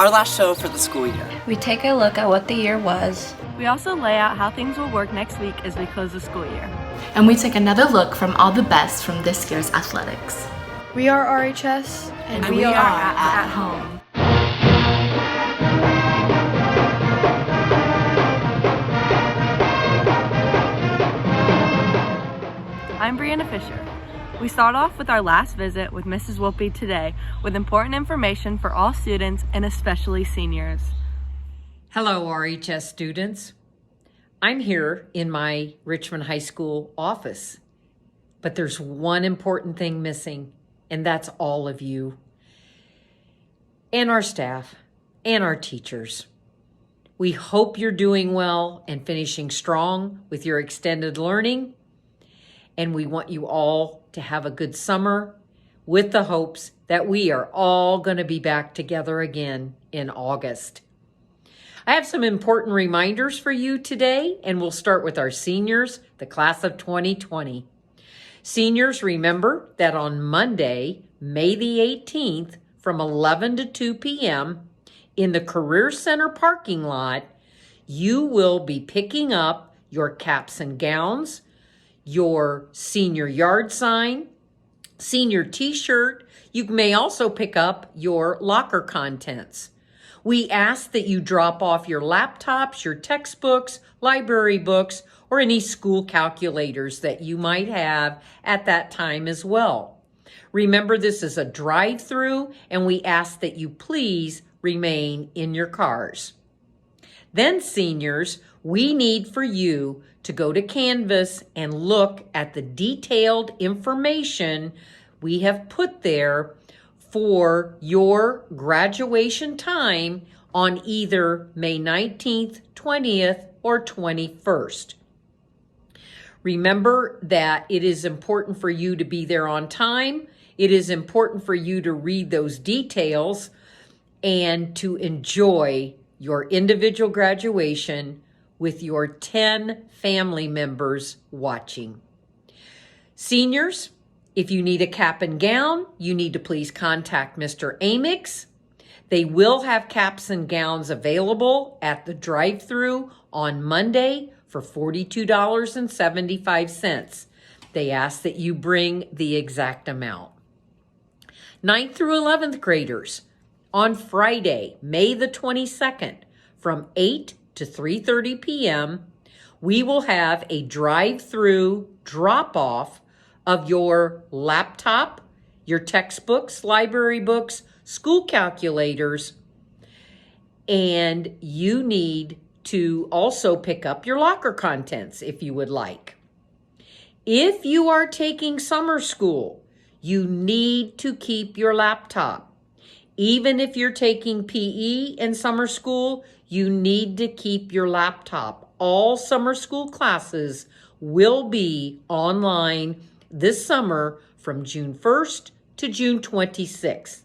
our last show for the school year. We take a look at what the year was. We also lay out how things will work next week as we close the school year. And we take another look from all the best from this year's athletics. We are RHS, and we are at home. I'm Brianna Fisher. We start off with our last visit with Mrs. Whoopi today with important information for all students and especially seniors. Hello, RHS students. I'm here in my Richmond High School office, but there's one important thing missing, and that's all of you and our staff and our teachers. We hope you're doing well and finishing strong with your extended learning, and we want you all to have a good summer with the hopes that we are all going to be back together again in August. I have some important reminders for you today, and we'll start with our seniors, the class of 2020. Seniors, remember that on Monday, May the 18th, from 11 to 2 p.m., in the Career Center parking lot, you will be picking up your caps and gowns, your senior yard sign, senior t-shirt. You may also pick up your locker contents. We ask that you drop off your laptops, your textbooks, library books, or any school calculators that you might have at that time as well. Remember, this is a drive-through, and we ask that you please remain in your cars. Then, seniors, we need for you to go to Canvas and look at the detailed information we have put there for your graduation time on either May 19th, 20th, or 21st. Remember that it is important for you to be there on time. It is important for you to read those details and to enjoy your individual graduation with your 10 family members watching. Seniors, if you need a cap and gown, you need to please contact Mr. Amix. They will have caps and gowns available at the drive-thru on Monday for $42.75. They ask that you bring the exact amount. 9th through 11th graders, on Friday, May the 22nd, from 8 to 3:30 p.m., we will have a drive-through drop-off of your laptop, your textbooks, library books, school calculators, and you need to also pick up your locker contents if you would like. If you are taking summer school, you need to keep your laptop. Even if you're taking PE in summer school, you need to keep your laptop. All summer school classes will be online this summer from June 1st to June 26th.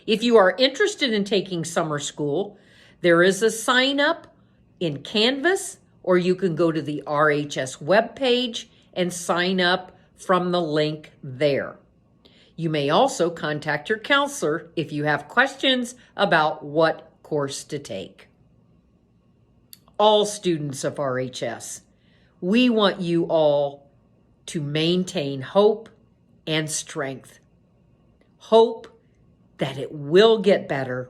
If you are interested in taking summer school, there is a sign up in Canvas, or you can go to the RHS webpage and sign up from the link there. You may also contact your counselor if you have questions about what course to take. All students of RHS, we want you all to maintain hope and strength. Hope that it will get better,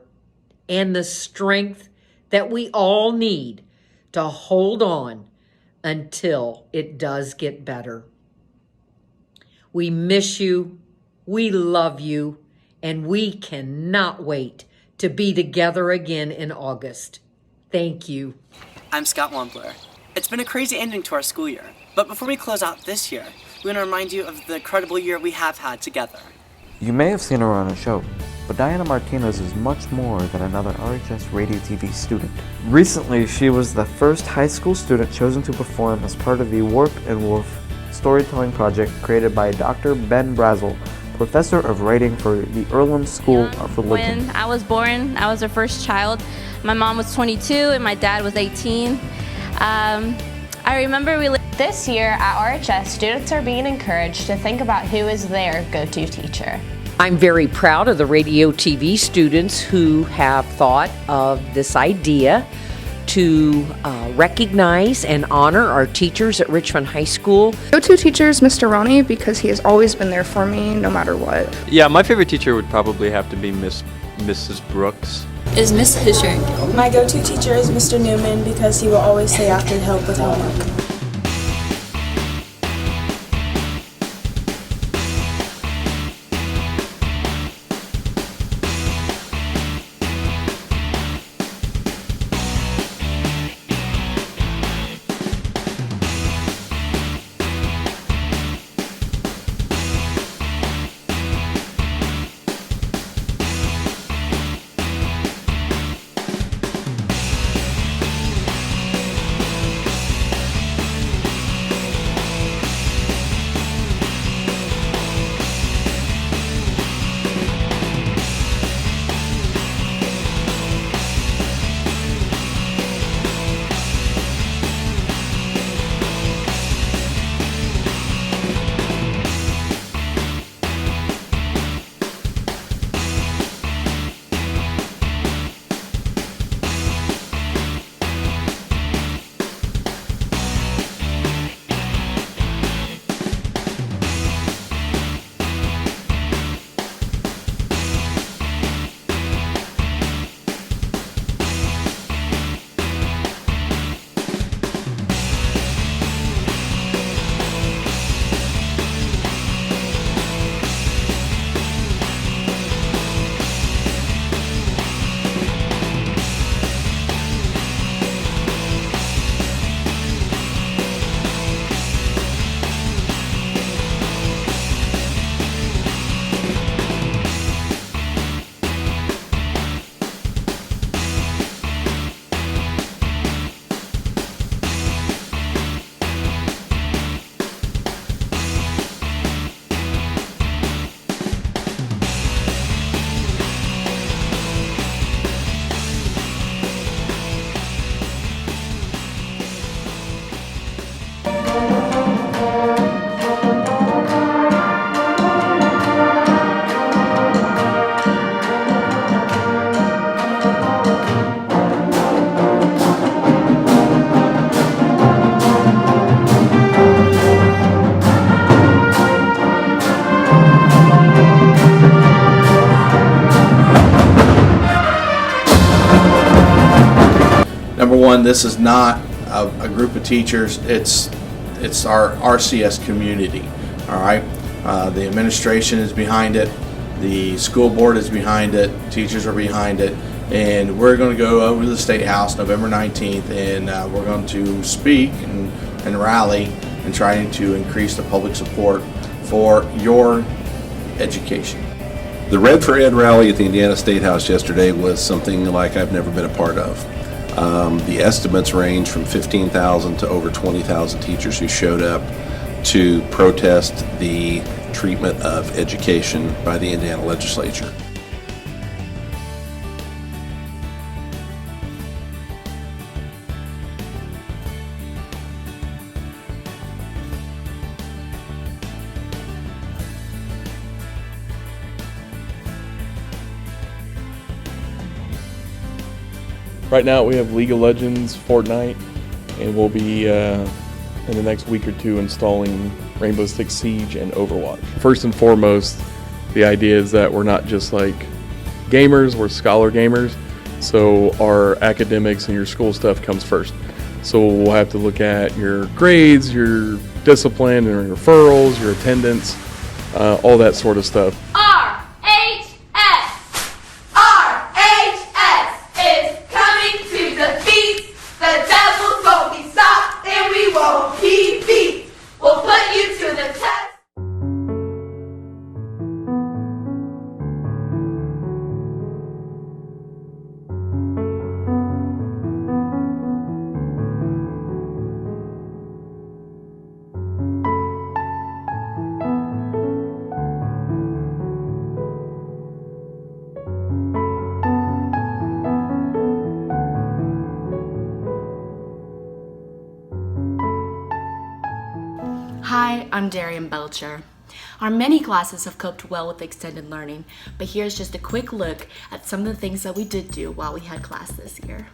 and the strength that we all need to hold on until it does get better. We miss you, we love you, and we cannot wait to be together again in August. Thank you. I'm Scott Wampler. It's been a crazy ending to our school year, but before we close out this year, we want to remind you of the incredible year we have had together. You may have seen her on a show, but Diana Martinez is much more than another RHS Radio TV student. Recently, she was the first high school student chosen to perform as part of the Warp and Wolf storytelling project created by Dr. Ben Brazel, professor of writing for the Earlham School of Religion. When I was born, I was her first child. My mom was 22 and my dad was 18. I remember This year at RHS, students are being encouraged to think about who is their go-to teacher. I'm very proud of the radio TV students who have thought of this idea to recognize and honor our teachers at Richmond High School. Go-to teacher is Mr. Ronnie because he has always been there for me no matter what. Yeah, my favorite teacher would probably have to be Mrs. Brooks. Is Miss Fisher. My go-to teacher is Mr. Newman because he will always stay after to help with homework. Number one, this is not a group of teachers, it's our RCS community, all right? The administration is behind it, the school board is behind it, teachers are behind it, and we're going to go over to the State House November 19th, and we're going to speak and rally and trying to increase the public support for your education. The Red for Ed rally at the Indiana State House yesterday was something like I've never been a part of. The estimates range from 15,000 to over 20,000 teachers who showed up to protest the treatment of education by the Indiana legislature. Right now we have League of Legends, Fortnite, and we'll be in the next week or two installing Rainbow Six Siege and Overwatch. First and foremost, the idea is that we're not just like gamers, we're scholar gamers, so our academics and your school stuff comes first. So we'll have to look at your grades, your discipline, and your referrals, your attendance, all that sort of stuff. Hi, I'm Darian Belcher. Our many classes have coped well with extended learning, but here's just a quick look at some of the things that we did do while we had class this year.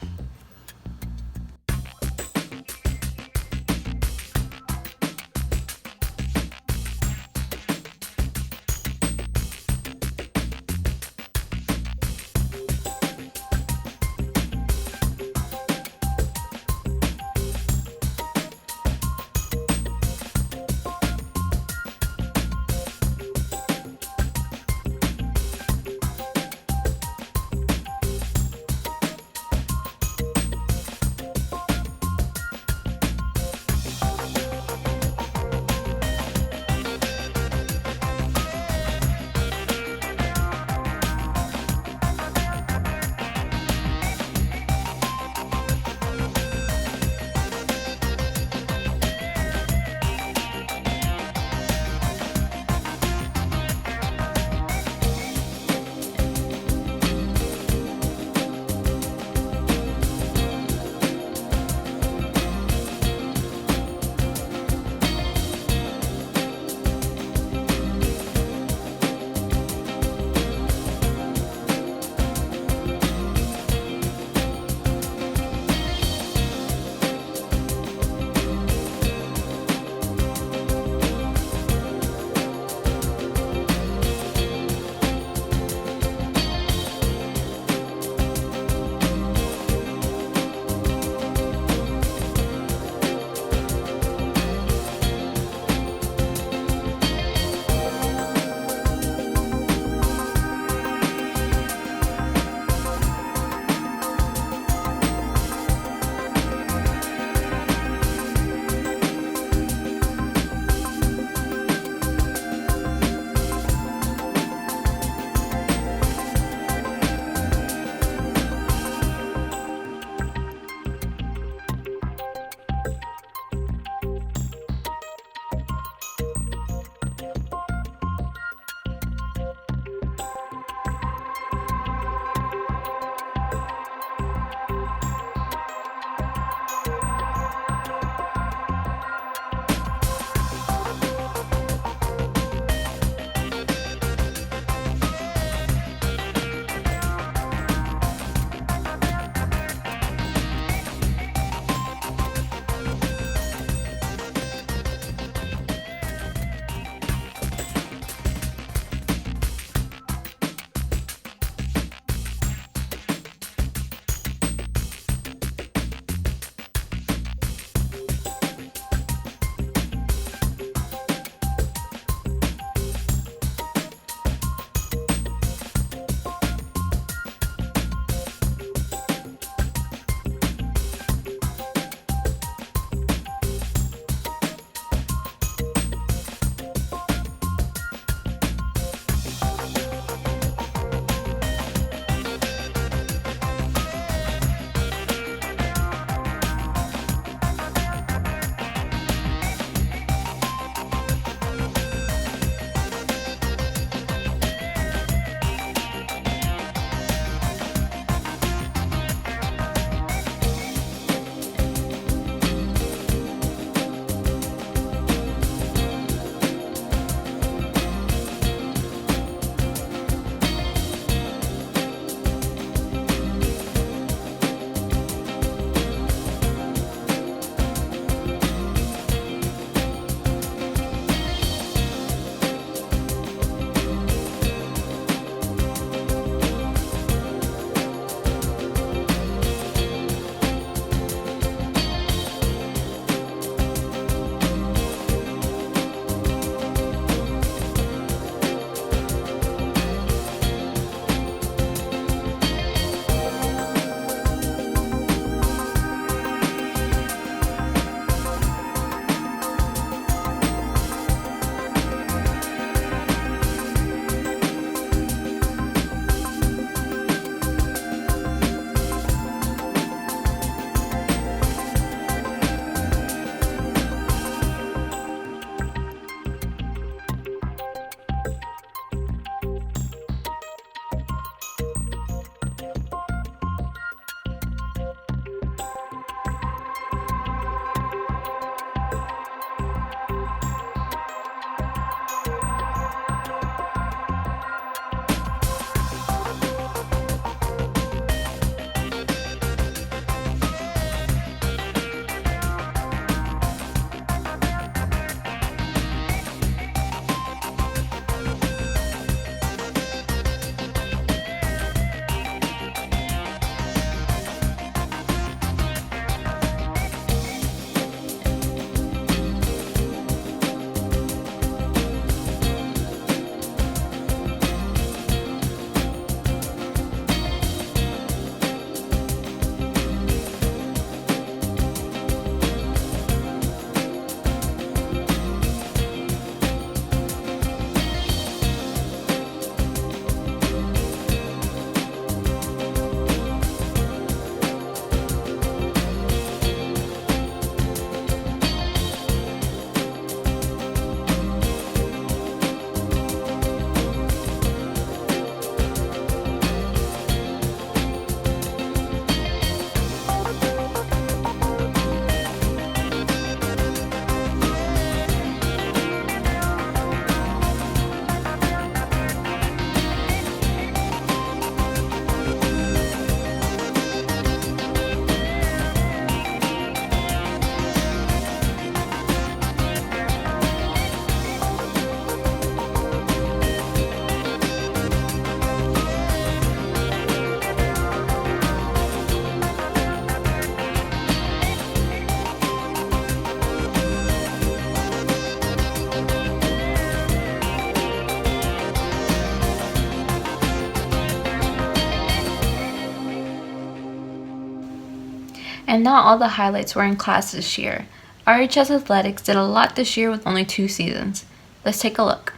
And not all the highlights were in class this year. RHS Athletics did a lot this year with only 2 seasons. Let's take a look.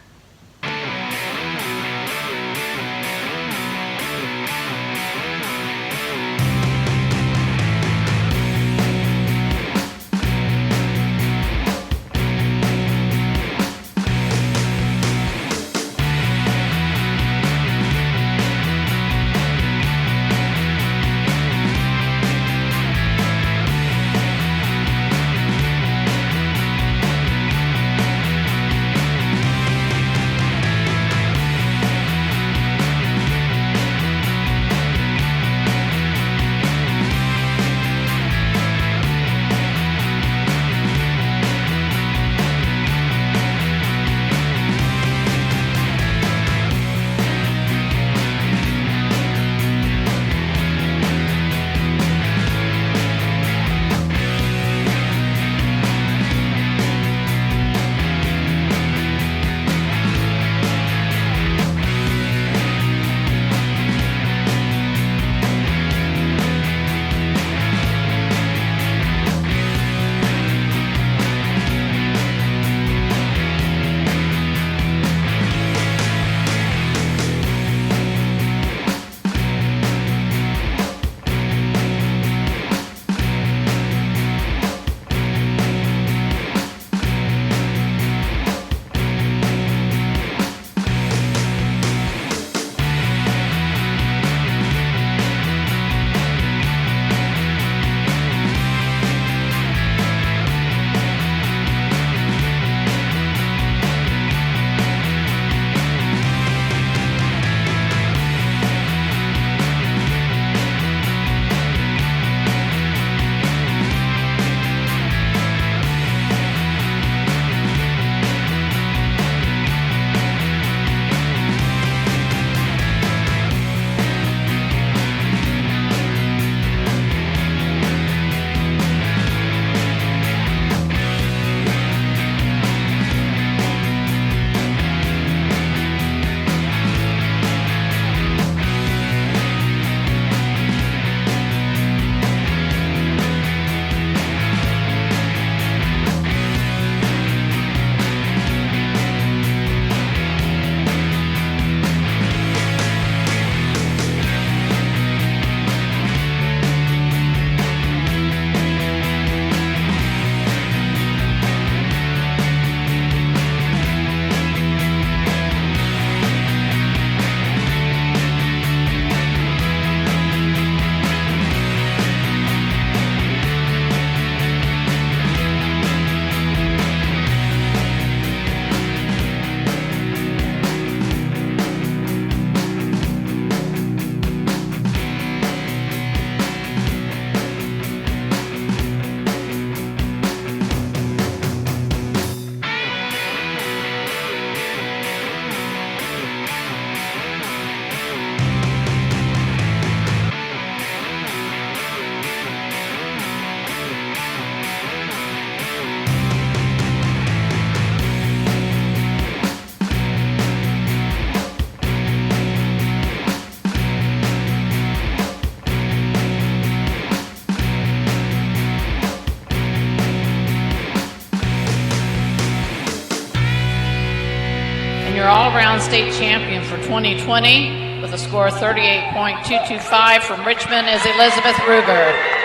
your all-around state champion for 2020 with a score of 38.225 from Richmond is Elizabeth Ruger.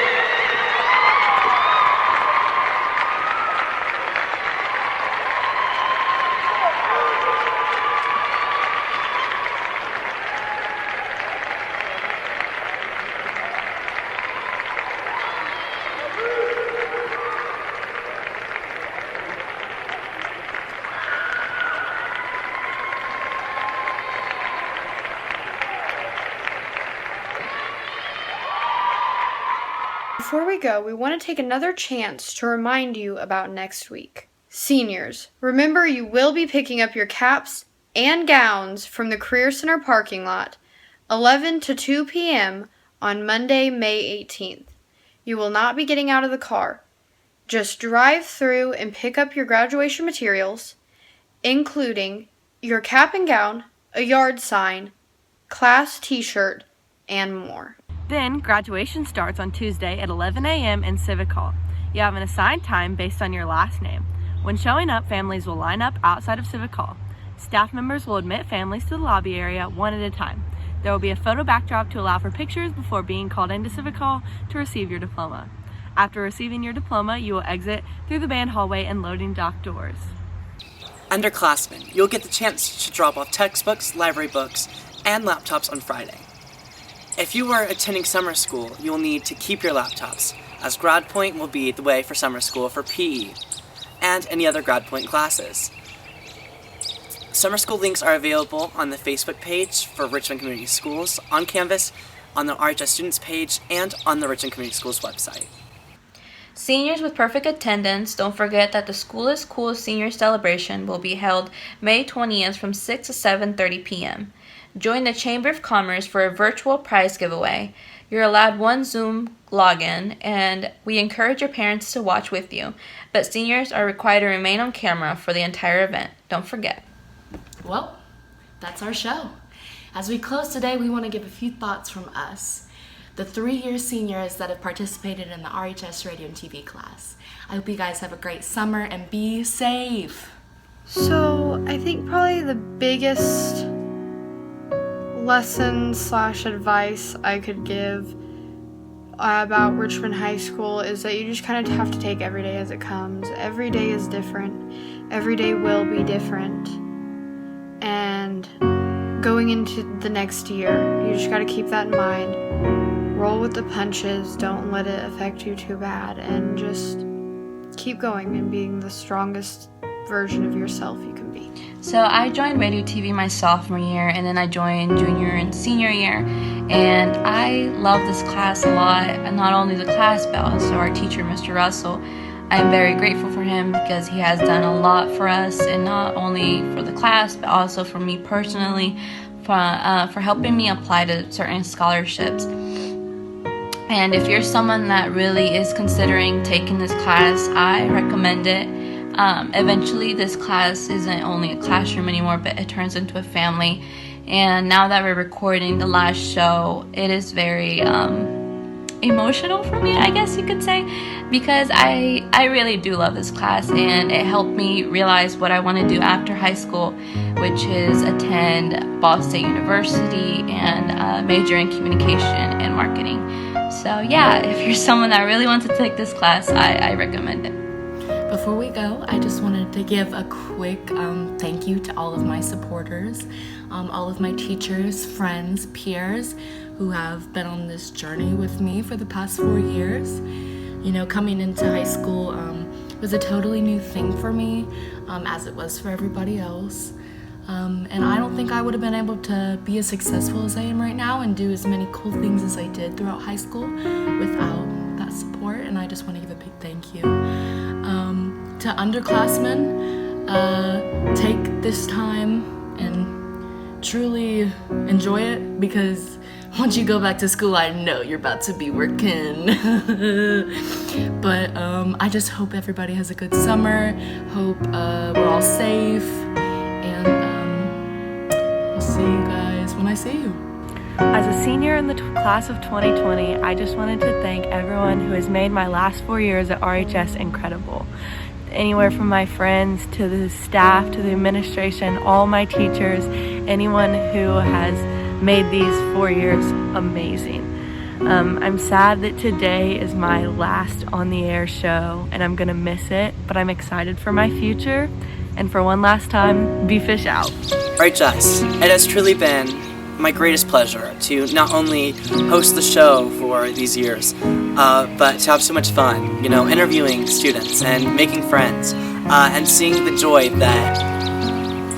Before we go, we want to take another chance to remind you about next week. Seniors, remember you will be picking up your caps and gowns from the Career Center parking lot 11 to 2 p.m. on Monday, May 18th. You will not be getting out of the car. Just drive through and pick up your graduation materials, including your cap and gown, a yard sign, class t-shirt, and more. Then graduation starts on Tuesday at 11 a.m. in Civic Hall. You have an assigned time based on your last name. When showing up, families will line up outside of Civic Hall. Staff members will admit families to the lobby area one at a time. There will be a photo backdrop to allow for pictures before being called into Civic Hall to receive your diploma. After receiving your diploma, you will exit through the band hallway and loading dock doors. Underclassmen, you'll get the chance to drop off textbooks, library books, and laptops on Friday. If you are attending summer school, you will need to keep your laptops, as GradPoint will be the way for summer school for PE and any other GradPoint classes. Summer school links are available on the Facebook page for Richmond Community Schools, on Canvas, on the RHS Students page, and on the Richmond Community Schools website. Seniors with perfect attendance, don't forget that the School is Cool Senior Celebration will be held May 20th from 6 to 7:30 p.m. Join the Chamber of Commerce for a virtual prize giveaway. You're allowed one Zoom login, and we encourage your parents to watch with you, but seniors are required to remain on camera for the entire event. Don't forget. Well, that's our show. As we close today, we want to give a few thoughts from us, the 3-year seniors that have participated in the RHS Radio and TV class. I hope you guys have a great summer and be safe. So, I think probably the biggest lesson/advice I could give about Richmond High School is that you just kind of have to take every day as it comes. Every day is different. Every day will be different. And going into the next year, you just got to keep that in mind. Roll with the punches. Don't let it affect you too bad. And just keep going and being the strongest version of yourself you can be. So I joined Radio TV my sophomore year, and then I joined junior and senior year, and I love this class a lot. Not only the class, but also our teacher, Mr. Russell. I'm very grateful for him because he has done a lot for us, and not only for the class, but also for me personally, for helping me apply to certain scholarships. And if you're someone that really is considering taking this class, I recommend it. Eventually this class isn't only a classroom anymore, but it turns into a family. And now that we're recording the last show, it is very emotional for me, I guess you could say, because I really do love this class, and it helped me realize what I want to do after high school, which is attend Ball State University and major in communication and marketing. So yeah, if you're someone that really wants to take this class, I recommend it. Before we go, I just wanted to give a quick thank you to all of my supporters, all of my teachers, friends, peers who have been on this journey with me for the past 4 years. You know, coming into high school was a totally new thing for me, as it was for everybody else. And I don't think I would have been able to be as successful as I am right now and do as many cool things as I did throughout high school without that support, and I just want to give a big thank you. To underclassmen, take this time and truly enjoy it, because once you go back to school, I know you're about to be working. But I just hope everybody has a good summer, hope we're all safe, and I'll see you guys when I see you. As a senior in the class of 2020, I just wanted to thank everyone who has made my last 4 years at RHS incredible. Anywhere from my friends to the staff to the administration, all my teachers, anyone who has made these 4 years amazing. I'm sad that today is my last on the air show and I'm gonna miss it, but I'm excited for my future, and for one last time, be fish out. Alright, Jess, it has truly been my greatest pleasure to not only host the show for these years, but to have so much fun, you know, interviewing students and making friends, and seeing the joy that,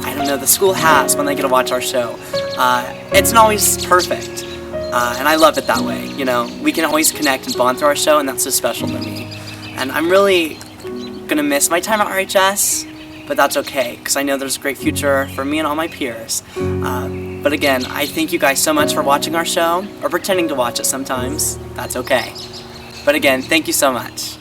I don't know, the school has when they get to watch our show. It's not always perfect, and I love it that way, you know. We can always connect and bond through our show, and that's so special to me. And I'm really gonna miss my time at RHS, but that's okay, because I know there's a great future for me and all my peers. But again, I thank you guys so much for watching our show, or pretending to watch it sometimes. That's okay. But again, thank you so much.